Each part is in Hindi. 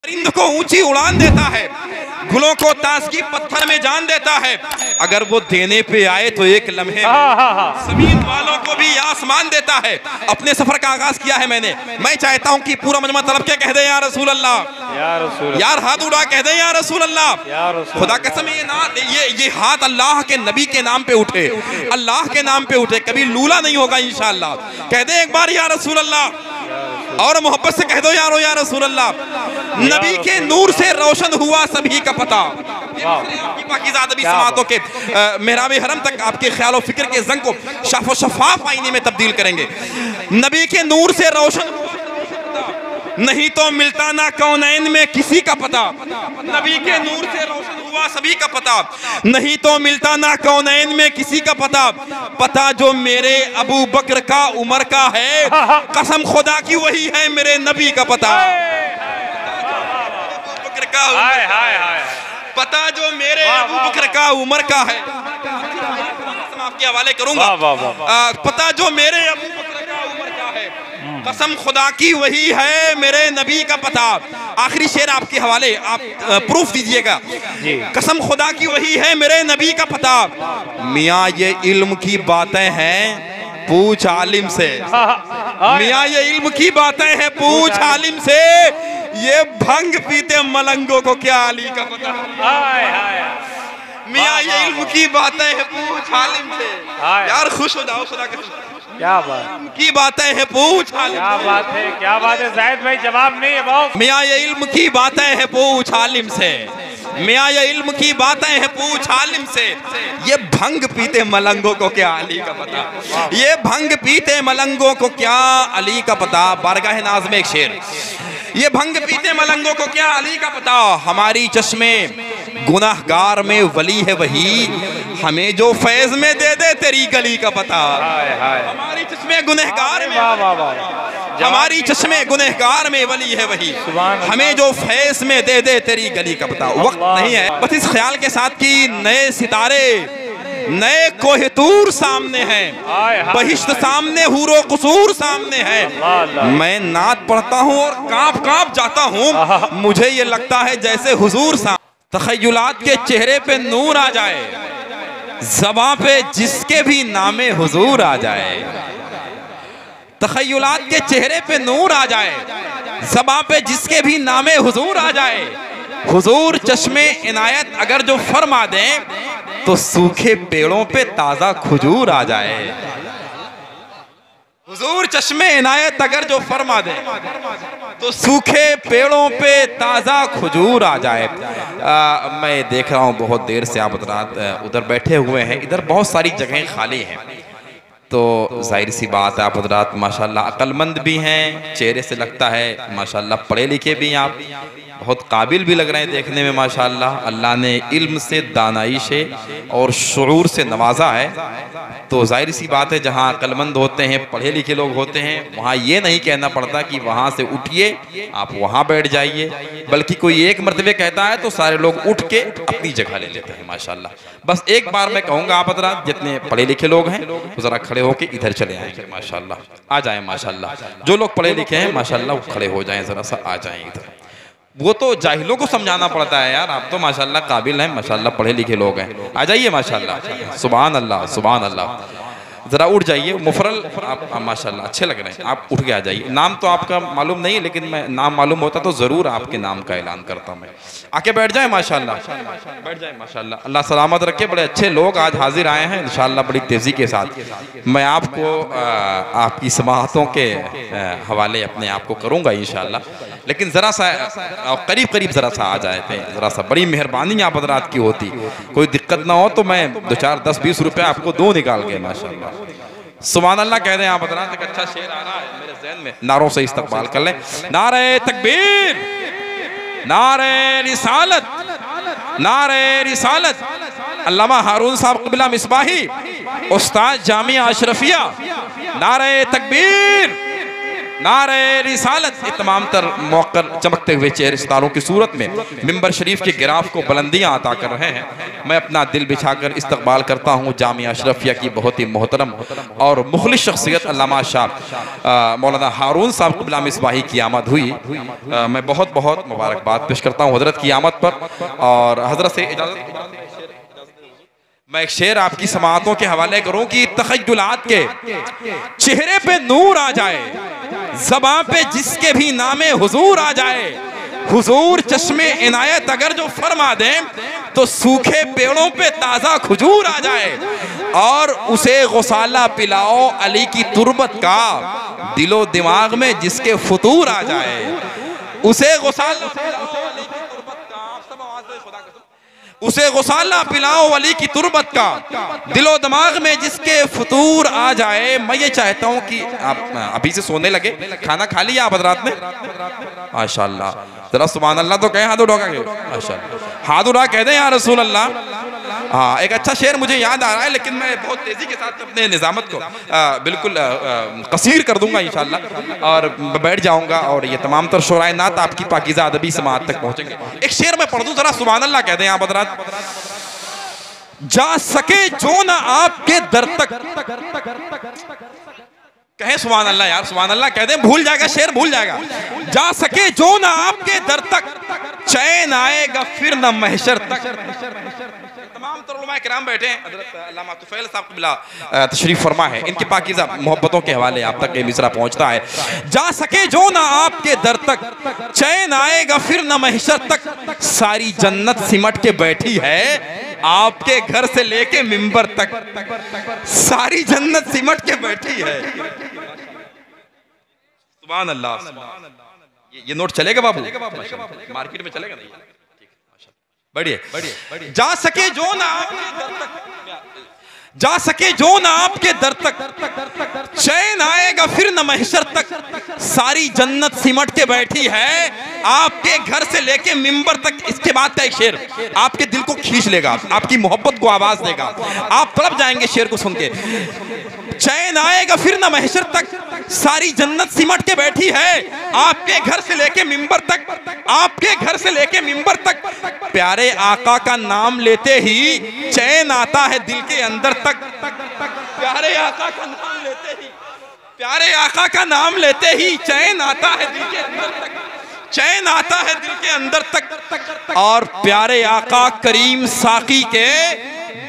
परिंद को ऊंची उड़ान देता है, गुलों को ताजगी पत्थर में जान देता है। अगर वो देने पे आए तो एक लम्हे में जमीन वालों को भी आसमान देता है। अपने सफर का आगाज किया है मैंने, मैं चाहता हूँ कि पूरा मजमा तलब के कह दे या रसूल अल्लाह, यार हाथ उड़ा कह दे या रसूल अल्लाह। खुदा कसम ये हाथ अल्लाह के नबी के नाम पे उठे, अल्लाह के नाम पे उठे, कभी लूला नहीं होगा इंशाअल्लाह। कह दे एक बार या रसूल अल्लाह, और मोहब्बत से कह दो यारो या रसूल अल्लाह। नबी के नूर से रोशन हुआ सभी का पता, आपकी पाकीज़ात भी समातों के मेहराब हरम तक आपके ख्याल और फिक्र के जंग को शाफो शफाफ आईने में तब्दील करेंगे। नबी के नूर से रोशन नहीं तो मिलता ना कौनैन में किसी का पता। नबी के नूर से रोशन हुआ सभी का पता, नहीं तो मिलता ना कौनैन में किसी का पता। पता जो मेरे अबू बकर का उमर का है, कसम खुदा की वही है मेरे नबी का पता। पता जो मेरे अबू बकर का उमर का है, आपके हवाले करूंगा। पता जो मेरे अबू बकर का उमर का है, कसम खुदा की वही है मेरे नबी का पता। आखिरी शेर आपके हवाले, आप प्रूफ दीजिएगा। कसम खुदा की वही है मेरे नबी का पता। मियाँ ये इल्म की बातें हैं पूछ आलिम से, मियाँ ये इल्म की बातें हैं पूछ आलिम से। ये भंग पीते मलंगों को क्या अली का पता। मियाँ ये इल्म की बातें हैं पूछ आलिम से। यार खुश हो जाओ खुदा के, क्या बात की बातें हैं पूछ, क्या बात है, क्या बात है जाहिद भाई, जवाब नहीं है बहुत। मियाँ ये इल्म की बातें हैं पूछ आलिम से, मियाँ ये इल्म की बातें हैं पूछ आलिम से। ये भंग पीते मलंगों को क्या अली का पता, ये भंग पीते मलंगों को क्या अली का पता। बारगाह नाज में एक शेर, ये भंग पीते मलंगों को क्या अली का पता। हमारी चश्मे गुनाहगार में वली है वही, हमें जो फैज में दे दे तेरी गली का पता। हमारी चश्मे गुनहगार में, हमारी चश्मे गुनहगार में वली है वही, हमें जो फैज में दे दे तेरी गली का पता। वक्त नहीं है बस इस ख्याल के साथ कि नए सितारे नए कोहितूर सामने हैं, बहिश्त सामने हूरो कुसूर सामने है। मैं नात पढ़ता हूँ और कांप कांप जाता हूँ, मुझे ये लगता है जैसे हुजूर सामने। तखय्युलात के चेहरे पे नूर आ जाए, ज़बां पे जिसके भी नामे हुजूर आ जाए। तखय्युलात के चेहरे पे नूर आ जाए, ज़बां पे जिसके भी नामे हुजूर आ जाए। हुजूर चश्मे इनायत अगर जो फरमा दें तो सूखे पेड़ों पे ताज़ा खजूर आ जाए। हुजूर चश्मे इनायत अगर जो फरमा दे तो सूखे पेड़ों पे ताज़ा खजूर आ जाए। मैं देख रहा हूँ बहुत देर से आप उधर बैठे हुए हैं, इधर बहुत सारी जगहें खाली हैं, तो जाहिर सी बात है आप हज़रात माशाल्लाह अक्लमंद भी हैं, चेहरे से लगता है माशाल्लाह पढ़े लिखे भी हैं, आप बहुत काबिल भी लग रहे हैं देखने में माशाल्लाह। अल्लाह ने इल्म से, दानाई से और शुऊर से नवाजा है। तो जाहिर सी बात है जहाँ अक्लमंद होते हैं, पढ़े लिखे लोग होते हैं, वहाँ ये नहीं कहना पड़ता कि वहाँ से उठिए आप वहाँ बैठ जाइए, बल्कि कोई एक मरतबे कहता है तो सारे लोग उठ के अपनी जगह ले लेते हैं माशाल्लाह। बस एक बार मैं कहूँगा आप हज़रात जितने पढ़े लिखे लोग हैं तो ज़रा खड़े होके इधर चले आएंगे माशाल्लाह, आ जाएं माशाल्लाह। जो लोग पढ़े लिखे हैं माशाल्लाह वो खड़े हो जाएं, ज़रा सा आ जाएं इधर। वो तो जाहिलों को समझाना पड़ता है यार, आप तो माशाल्लाह काबिल हैं, माशाल्लाह पढ़े लिखे लोग हैं, आ जाइए माशाल्लाह। सुभान अल्लाह सुभान अल्लाह। ज़रा उठ जाइए, मुफरल आप माशाल्लाह अच्छे लग रहे हैं, आप उठ के आ जाइए। नाम तो आपका मालूम नहीं है, लेकिन मैं नाम मालूम होता तो ज़रूर आपके नाम का ऐलान करता मैं। आके बैठ जाए माशाल्लाह, बैठ जाए माशाल्लाह। अल्लाह सलामत रखे, बड़े अच्छे लोग आज हाजिर आए हैं इंशाअल्लाह बड़ी तेज़ी के साथ। मैं आपको आपकी समाअतों के हवाले अपने आप को करूँगा इंशाअल्लाह, लेकिन ज़रा सा करीब करीब ज़रा सा आ जाए थे, ज़रा सा बड़ी मेहरबानी आप हज़रात की होती। कोई दिक्कत ना हो तो मैं 2 4 10 20 रुपये आपको दूँ निकाल के माशाल्लाह। सुभान अल्लाह कह दें आप हज़रात। एक अच्छा शेर आ रहा है मेरे ज़हन में, नारों से इस्तकबाल कर लें। नारे तकबीर, नारे रिसालत, नारे रिसालत। अल्लामा हारून साहब क़िबला मिसबाही, उस्ताद जामिया अशरफिया। नारे तकबीर, नारे रिसालत, ये तमाम तर मौकर चमकते हुए चेहरे सितारों की सूरत में मिंबर शरीफ के गिराफ को बुलंदियां अता कर रहे हैं। मैं अपना दिल बिछाकर इस्तकबाल करता हूँ जामिया अशरफिया की बहुत ही मोहतरम और मुखलिस शख्सियत अल्लामा शाह मौलाना हारून साहब क़िबला मिसबाही की आमद हुई। मैं बहुत बहुत मुबारकबाद पेश करता हूँ हजरत की आमद पर। और हजरत से इजाज़त, मैं एक शेर आपकी समाअतों के हवाले करूं कि तखय्युलात के चेहरे पे नूर आ जाए, ज़बां पे जिसके भी नामे हुजूर आ जाए, हुजूर चश्मे इनायत अगर जो फरमा दें तो सूखे पेड़ों पे ताज़ा खजूर आ जाए। और उसे गौसाला पिलाओ अली की तुरबत का, दिलो दिमाग में जिसके फतूर आ जाए। उसे गौसाला उसे गौसाला पिलाओ वली की तुरबत का, दिलो दिमाग में जिसके फतूर आ जाए। मैं ये चाहता हूँ कि आप अभी से सोने लगे, खाना खा लिया आप हज़रात ने? माशाअल्लाह, जरा सुभान अल्लाह तो कहें, हाथ उठा के माशाअल्लाह, हाथ उठा कह दें या रसूल अल्लाह। हाँ, एक अच्छा शेर मुझे याद आ रहा है, लेकिन मैं बहुत तेजी के साथ अपने निज़ामत को बिल्कुल कसीर कर दूंगा इंशाअल्लाह और बैठ जाऊंगा और ये तमाम तर शुराए नात आपकी पाकीज़ा अदबी समाअत तक पहुंचेंगे। एक शेर मैं पढ़ दूं, जरा सुभान अल्लाह कह दें आप हज़रात। जा सके जो ना आपके दर तक, कहें सुभान अल्लाह यार, सुभान अल्लाह कह दें, भूल जाएगा शेर, भूल जाएगा। जा सके जो ना आपके दर तक, चैन आएगा फिर न महशर तक। तमाम उलमा किराम बैठे हैं, हज़रत अल्लामा तुफ़ैल साहब क़िबला तशरीफ़ फरमा है, इनकी पाकीज़ा मोहब्बतों के हवाले आप तक ये मिसरा पहुंचता है। जा सके जो ना आपके दर तक, चैन आएगा फिर न महशर तक, सारी जन्नत सिमट के बैठी है आपके घर से लेके मिंबर तक, सारी जन्नत सिमट के बैठी है। सुभान अल्लाह। ये नोट चलेगा बाबू, मार्केट में चलेगा नहीं? बढ़िए। जा सके जो ना आपके दर तक, जा सके जो ना आपके दर तक, चैन आएगा फिर न महशर तक, सारी जन्नत सिमट के बैठी है आपके घर से लेके मिंबर तक। इसके बाद का एक शेर आपके दिल को खींच लेगा, आपकी मोहब्बत को आवाज देगा, आप तड़प जाएंगे शेर को सुन के। चैन आएगा फिर न महशर तक, सारी जन्नत सिमट के बैठी है आपके घर से लेके मिंबर तक, आपके घर से लेके मिंबर तक। प्यारे आका का नाम लेते ही चैन आता है दिल के अंदर तक, प्यारे आका का नाम लेते ही, प्यारे आका का नाम लेते ही चैन आता है दिल के अंदर तक, चैन आता है दिल के अंदर तक। और प्यारे आका करीम साकी के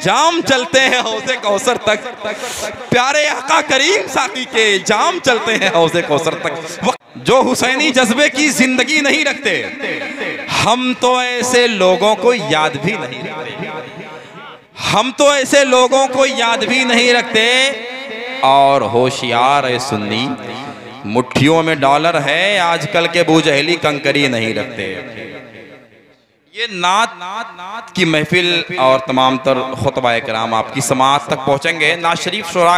जाम चलते हैं हौज़े कौसर तक, प्यारे आका करीम साकी के जाम चलते हैं हौज़े कौसर तक। जो हुसैनी जज्बे की जिंदगी नहीं रखते, हम तो ऐसे लोगों को याद भी नहीं रखते, हम तो ऐसे लोगों को याद भी नहीं रखते। और होशियार है सुन्नी, मुट्ठियों में डॉलर है, आजकल के बूजहली कंकरी नहीं रखते। ये नात की महफिल और तमाम तर खुतबा कराम आपकी समाअत तक पहुँचेंगे। नात शरीफ शुरा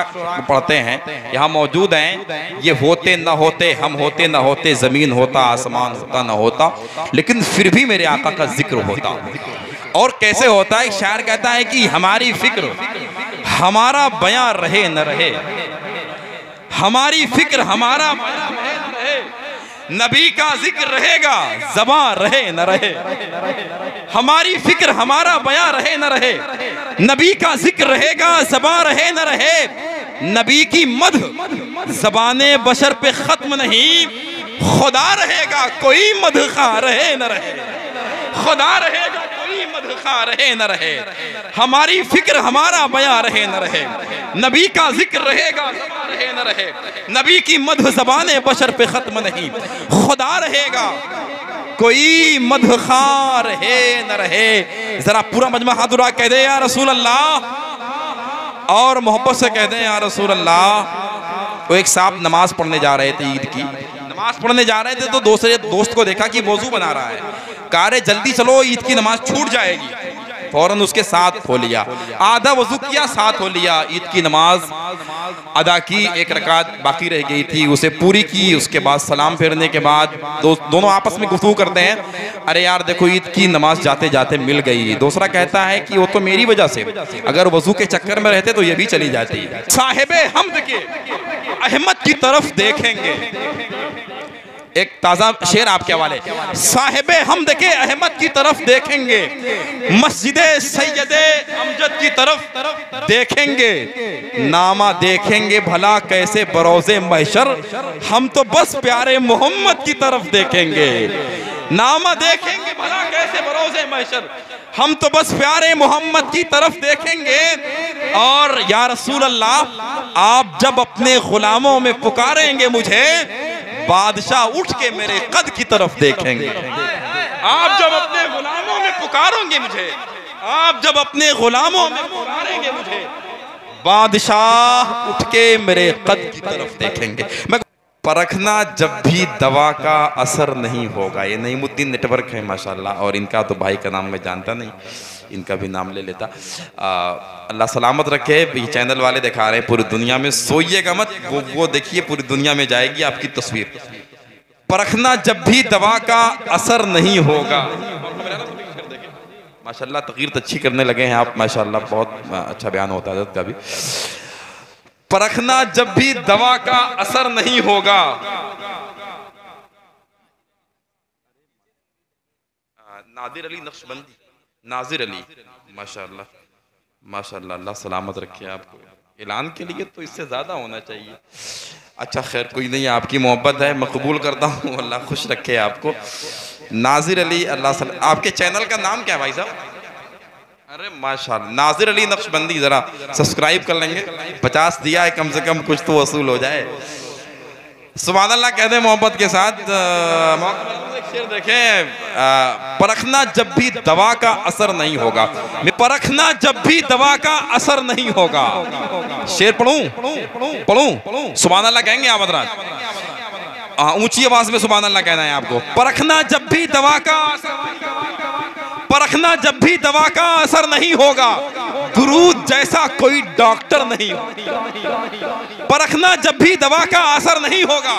पढ़ते हैं, यहाँ मौजूद हैं। ये होते न होते, हम होते न होते, ज़मीन होता, आसमान होता न होता, लेकिन फिर भी मेरे आका का जिक्र होता। और कैसे होता है? एक शायर कहता है कि हमारी फिक्र हमारा बयां रहे न रहे, हमारी फिक्र हमारा बयां रहे न रहे, नबी का जिक्र रहेगा ज़बां रहे न रहे, हमारी फिक्र हमारा बयां रहे न रहे, नबी का जिक्र रहेगा ज़बां रहे न रहे, नबी की मद ज़बाने बशर पे खत्म नहीं, खुदा रहेगा कोई मदखा रहे न रहे, खुदा रहेगा कोई मदखा रहे न रहे, हमारी फिक्र हमारा बयां रहे न रहे, नबी का जिक्र रहेगा ज़बां रहे न रहे, नबी की मद ज़बाने बशर पे खत्म नहीं, खुदा रहेगा कोई मदखा रहे न रहे। जरा पूरा मजमा हाथ उठा कह दे या रसूल अल्लाह, और मोहब्बत से कह दे या रसूल अल्लाह। वो एक साहब नमाज पढ़ने जा रहे थे, ईद की नमाज पढ़ने जा रहे थे, तो दूसरे दोस्त को देखा कि वज़ू बना रहा है, कहा रे जल्दी चलो ईद की नमाज छूट जाएगी। फौरन उसके साथ हो लिया, आधा वजू किया, साथ हो लिया, ईद की नमाज अदा की, एक रकात बाकी रह गई थी उसे पूरी की। उसके बाद सलाम फेरने के बाद दोनों आपस में गुफ्तगू करते हैं, अरे यार देखो ईद की नमाज जाते जाते मिल गई। दूसरा कहता है कि वो तो मेरी वजह से, अगर वजू के चक्कर में रहते तो ये भी चली जाती। साहिबे हमद के अहमद की तरफ देखेंगे, एक ताजा शेर आपके हवाले, साहिबे हमद के अहमद की तरफ देखेंगे, मस्जिदे सैयदे अमजद की तरफ देखेंगे, नामा देखेंगे भला कैसे बरोज़े महशर, हम तो बस प्यारे मोहम्मद की तरफ देखेंगे। नामा देखेंगे भला कैसे बरोज़े महशर, हम तो बस प्यारे मोहम्मद की तरफ देखेंगे। और या रसूल अल्लाह, आप जब अपने गुलामों में पुकारेंगे मुझे, बादशाह उठ के मेरे कद की तरफ देखेंगे। आप जब अपने गुलामों में पुकारोगे मुझे, आप जब अपने गुलामों में पुकारेंगे मुझे, बादशाह उठ के मेरे कद की तरफ देखेंगे। मैं परखना जब भी दवा का असर नहीं होगा, ये नईमुद्दीन नेटवर्क है माशाल्लाह, और इनका तो भाई का नाम मैं जानता नहीं, इनका भी नाम ले लेता। अल्लाह सलामत रखे। ये चैनल वाले दिखा रहे हैं पूरी दुनिया में, सोइएगा मत, वो देखिए पूरी दुनिया में जाएगी आपकी तस्वीर। परखना जब भी दवा का असर नहीं होगा, माशाल्लाह तकरीर तो अच्छी करने लगे हैं आप माशाल्लाह, बहुत अच्छा बयान होता है का भी। परखना जब भी दवा का असर नहीं होगा, नादिर अली नक्शबंदी, नाजिर अली, माशाल्लाह माशाल्लाह, अल्लाह सलामत रखे आपको। ऐलान के लिए तो इससे ज़्यादा होना चाहिए। अच्छा खैर कोई नहीं, आपकी मोहब्बत है, मैं कबूल करता हूँ, अल्लाह खुश रखे आपको। नाजिर अली, अल्लाह, आपके चैनल का नाम क्या है भाई साहब? अरे माशाल्लाह, नाजिर अली नक्शबंदी, ज़रा सब्सक्राइब कर लेंगे, 50 दिया है, कम से कम कुछ तो वसूल हो जाए। सुभान अल्लाह कह दे मोहब्बत के साथ। शेर देखें, परखना जब भी दवा का असर नहीं होगा, परखना जब भी दवा का असर नहीं होगा। शेर पढ़ूं? सुभान अल्लाह कहेंगे आप हज़रात? ऊंची आवाज में सुभान अल्लाह कहना है आपको। परखना जब भी दवा का, परखना जब भी दवा का असर नहीं होगा, दुरूद जैसा कोई डॉक्टर नहीं होगा। परखना जब भी दवा का असर नहीं होगा,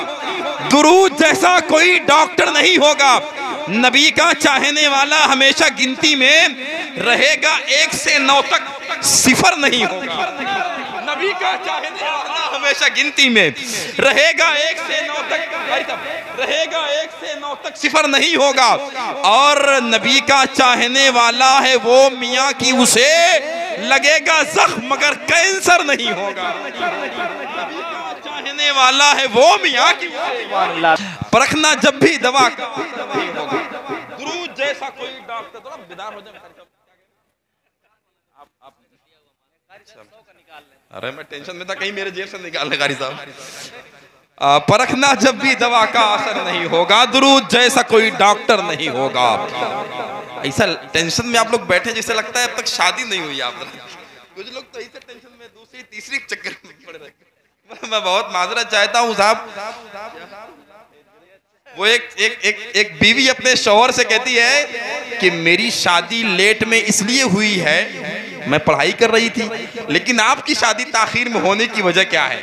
दुरूद जैसा कोई डॉक्टर नहीं होगा। नबी का चाहने वाला हमेशा गिनती में रहेगा, 1 से 9 तक सिफर नहीं होगा। नबी का चाहने वाला हमेशा गिनती में रहेगा, 1 से 9 तक रहेगा, 1 से 9 तक सिफर नहीं होगा। और नबी का चाहने वाला है वो मियाँ की, उसे लगेगा जख्म मगर कैंसर नहीं होगा। नबी का चाहने वाला है वो मियाँ की, परखना जब भी दवा का नहीं होगा, दुरूद जैसा कोई डॉक्टर। थोड़ा बेदार हो जाए। अरे मैं टेंशन में था कहीं मेरे जेब से निकाल ले कारी साहब। परखना जब भी दवा का असर नहीं होगा, दुरूद जैसा कोई डॉक्टर नहीं होगा। ऐसा टेंशन में आप लोग बैठे जैसे लगता है अब तक शादी नहीं हुई आप। कुछ लोग तो ऐसे टेंशन में दूसरी तीसरी चक्कर में पड़ रहे। मैं बहुत माजरत चाहता हूँ साहब। वो एक बीवी अपने शौहर से कहती है कि मेरी शादी लेट में इसलिए हुई है, मैं पढ़ाई कर रही थी, लेकिन आपकी शादी ताखीर में होने की वजह क्या है?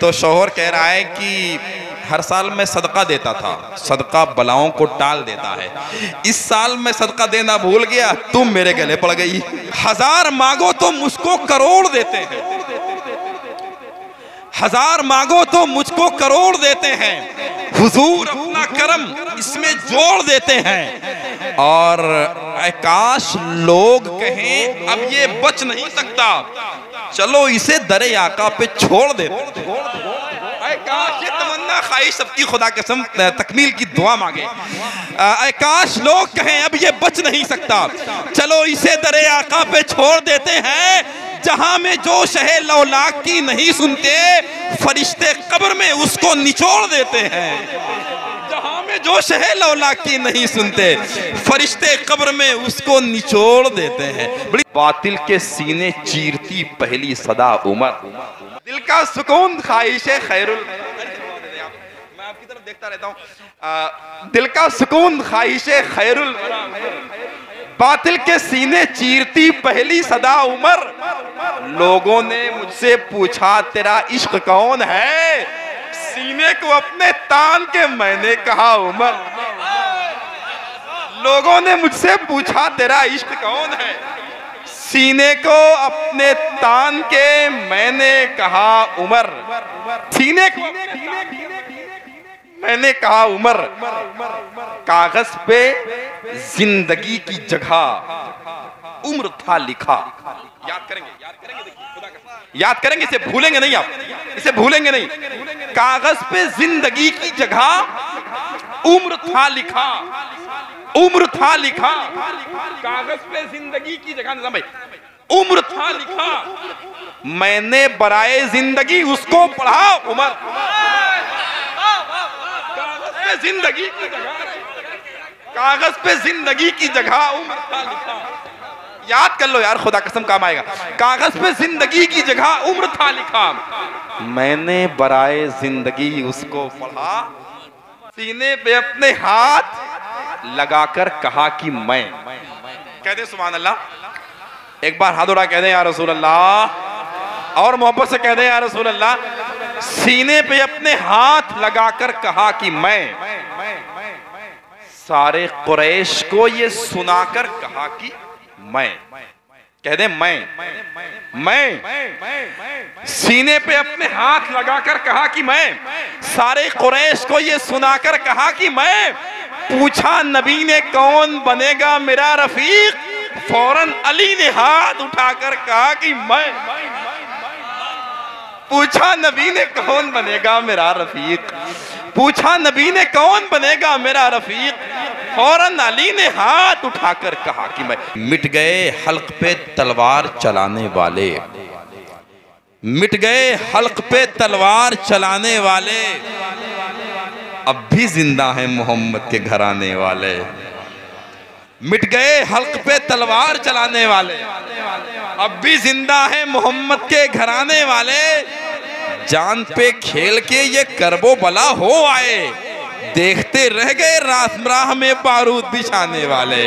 तो शौहर कह रहा है कि हर साल मैं सदका देता था, सदका बलाओं को टाल देता है, इस साल मैं सदका देना भूल गया, तुम मेरे गले पड़ गई। 1000 मांगो तो मुझको करोड़ देते हैं, 1000 मांगो तो मुझको करोड़ देते हैं, हुजूर अपना करम इसमें जोड़ देते हैं। और काश लोग कहें अब ये बच नहीं सकता, चलो इसे दरे आका पे छोड़ देते। काश ये तमन्ना ख्वाहिश सबकी खुदा कसम तकमील की दुआ मांगे। काश लोग कहें अब ये बच नहीं सकता, चलो इसे दरे आका पे छोड़ देते हैं। जहां में जो शहे लौलाक की नहीं सुनते, फरिश्ते कब्र में उसको निचोड़ देते हैं। जहां में जो शहे लौलाक की नहीं सुनते, फरिश्ते कब्र में उसको निचोड़ देते हैं। बड़ी बातिल के सीने चीरती पहली सदा उमर, दिल का सुकून ख्वाहिशे खैरुल, मैं आपकी तरफ देखता रहता हूँ। दिल का सुकून ख्वाहिशे खैरुल, बातिल के सीने चीरती पहली सदा उमर। लोगों ने मुझसे पूछा तेरा इश्क कौन है, सीने को अपने तान के मैंने कहा उमर। लोगों ने मुझसे पूछा तेरा इश्क कौन है, सीने को अपने तान के मैंने कहा उमर। सीने को मैंने कहा उमर। कागज पे जिंदगी की जगह उम्र था लिखा। याद करेंगे याद करेंगे, इसे भूलेंगे नहीं, आप इसे भूलेंगे नहीं। कागज पे जिंदगी की जगह उम्र था लिखा, उम्र था लिखा। कागज पे जिंदगी की जगह निजाम भाई, उम्र था लिखा। मैंने बराए जिंदगी उसको पढ़ा उमर। कागज पे जिंदगी की जगह, कागज पे जिंदगी की जगह उम्र था लिखा। याद कर लो यार, खुदा कसम काम आएगा। कागज पे जिंदगी की जगह उम्र था लिखा। मैंने बराए जिंदगी उसको पढ़ा, सीने पे अपने हाथ लगाकर कहा कि मैं। कह दे सुभान अल्लाह। एक बार हाथ उड़ा कह दे या रसूल अल्लाह, और मोहब्बत से कह दे या रसूल अल्लाह। सीने पे अपने हाथ लगाकर कहा कि मैं। सारे कुरैश को ये सुनाकर कहा कि मैं। कह दे मैं। सीने पे अपने हाथ लगाकर कहा कि मैं। सारे कुरैश को ये सुनाकर कहा कि मैं। पूछा नबी ने कौन बनेगा मेरा रफीक, फौरन अली ने हाथ उठाकर कहा कि मैं। पूछा नबी ने कौन बनेगा मेरा रफीक, पूछा नबी ने कौन बनेगा मेरा रफीक, फौरन अली ने हाथ उठाकर कहा कि मैं। मिट गए हल्क पे तलवार चलाने वाले, मिट गए हल्क पे तलवार चलाने वाले, अब भी जिंदा हैं मोहम्मद के घराने वाले। मिट गए हल्क पे तलवार चलाने वाले, अब भी जिंदा हैं मोहम्मद के घराने वाले। जान पे खेल के ये करबो बला हो आए, देखते रह गए राह में बारूद बिछाने वाले।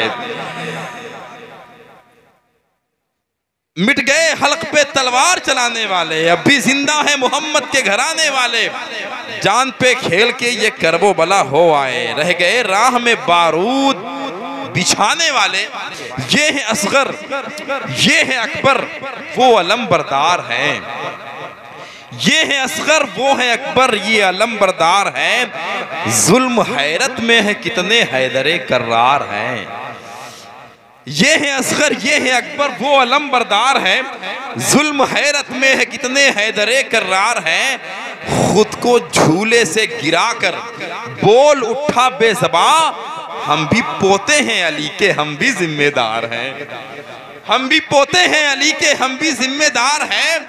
मिट गए हल्क पे तलवार चलाने वाले, अब भी जिंदा है मोहम्मद के घराने वाले। जान पे खेल के ये करबो बला हो आए, रह गए राह में बारूद बिछाने वाले। ये है असगर, ये है अकबर, वो अलमबरदार हैं। ये है असगर, वो है अकबर, ये अलमबरदार हैं। जुल्म हैरत में है कितने हैदरे कर्रार हैं। ये है असगर, ये है अकबर, वो अलमबरदार हैं। जुल्म हैरत में है कितने हैदरे कर्रार हैं। खुद को झूले से गिराकर बोल उठा बेज़बा, हम भी पोते हैं अली के, हम भी जिम्मेदार हैं। हम भी पोते हैं अली के, हम भी जिम्मेदार हैं।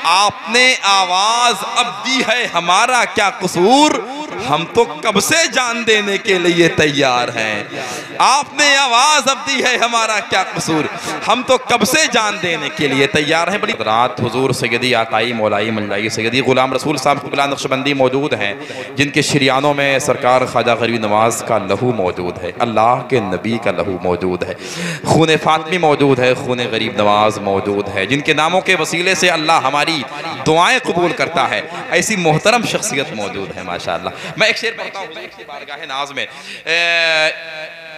आपने आवाज अब दी है, हमारा क्या कसूर, हम तो कब से जान देने के लिए तैयार हैं। आपने आवाज अब दी है, हमारा क्या कसूर, हम तो कब से जान देने के लिए तैयार हैं। बड़ी रात हुजूर सैयदी आकाई मौलाई मल्लाई सैयदी गुलाम रसूल साहब क़िबला नक्शबंदी मौजूद हैं, जिनके शरियानों में सरकार ख्वाजा गरीब नवाज का लहू मौजूद है, अल्लाह के नबी का लहू मौजूद है, खून फातमी मौजूद है, खून गरीब नवाज मौजूद है, जिनके नामों के वसीले से अल्लाह हमारी दुआएं कबूल करता है। ऐसी मोहतरम शख्सियत मौजूद है माशाअल्लाह। मैं एक शेर पढ़ता हूँ बारगाह नाज में।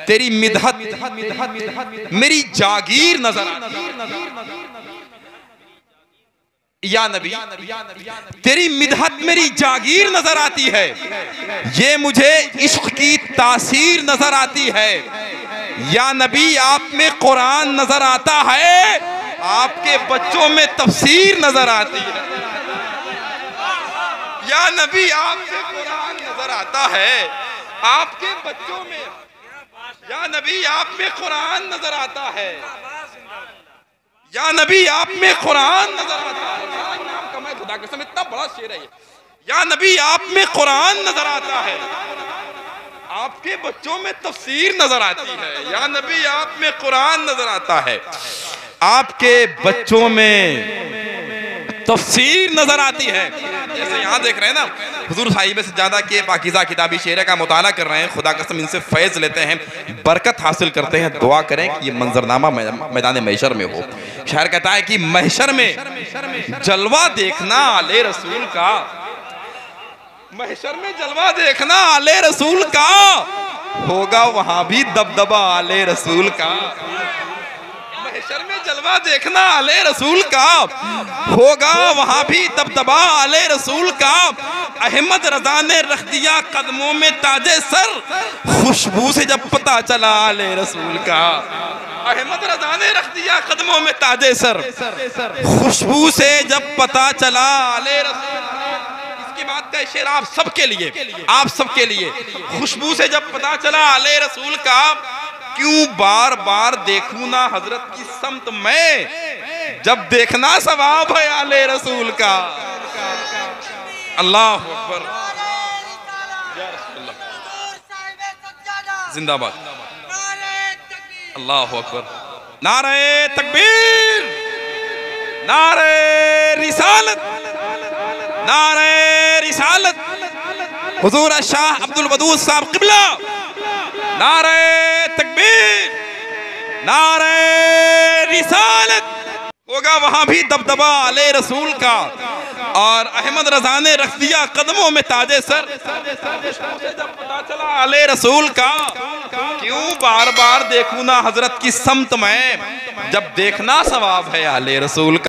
तेरी मिदहत मेरी जागीर नजर या नबी, तेरी मिदहत मेरी जागीर नजर आती है। ये मुझे इश्क की तासीर नजर आती है। या नबी आप में कुरान नजर आता है, आपके बच्चों में तफसीर नजर आती है। या नबी आपसे कुरान नजर आता है, आपके बच्चों में। या नबी आप में कुरान नजर आता है, या नबी आप में कुरान नजर आता है। खुदा कसम इतना बड़ा शेर है ये। या नबी आप में कुरान नजर आता है, आपके बच्चों में तफसीर नजर आती है। या नबी आप में कुरान नजर आता है, आपके बच्चों में तफसीर नजर आती है। जैसे यहाँ देख रहे हैं ना, हुजूर साहिब से ज़्यादा के पाकीज़ा किताबी शेर का मुताला कर रहे हैं, खुदा कसम इनसे फैज़ लेते हैं, बरकत हासिल करते हैं। दुआ करें कि ये मंजरनामा मैदान महशर में हो। शायर कहता है कि महशर में जलवा देखना आले रसूल का, महशर में जलवा देखना आले रसूल का, होगा वहां भी दबदबा आले रसूल का। महशर में जलवा देखना आले रसूल का, होगा वहां भी दबदबा आले रसूल का। अहमद रजा ने रख दिया कदमों में ताजे सर, खुशबू से जब पता चला आले रसूल का। अहमद रजा ने रख दिया कदमों में ताजे सर, खुशबू से जब पता चला आले रसूल का। इसके बाद का शेर आप सबके लिए, आप सबके लिए। खुशबू से जब पता चला आले रसूल का, क्यों बार बार देखूं ना हजरत की समत में, जब देखना सवाब है आले रसूल का। अल्लाह अकबर, जिंदाबाद, अल्लाह अकबर, नारे तकबीर, नारे रिसालत, नारे रिसालत, हुजूर शाह अब्दुल वदूद साहब क़िबला, नारे तकबीर, नारे रिसालत। होगा वहां भी दबदबा आले रसूल का, और अहमद रजा ने रख दिया कदमों में ताजे सर, जब पता चला आले रसूल का। क्यों बार बार देखूं ना हजरत की समत में, जब देखना सवाब है आले रसूल का।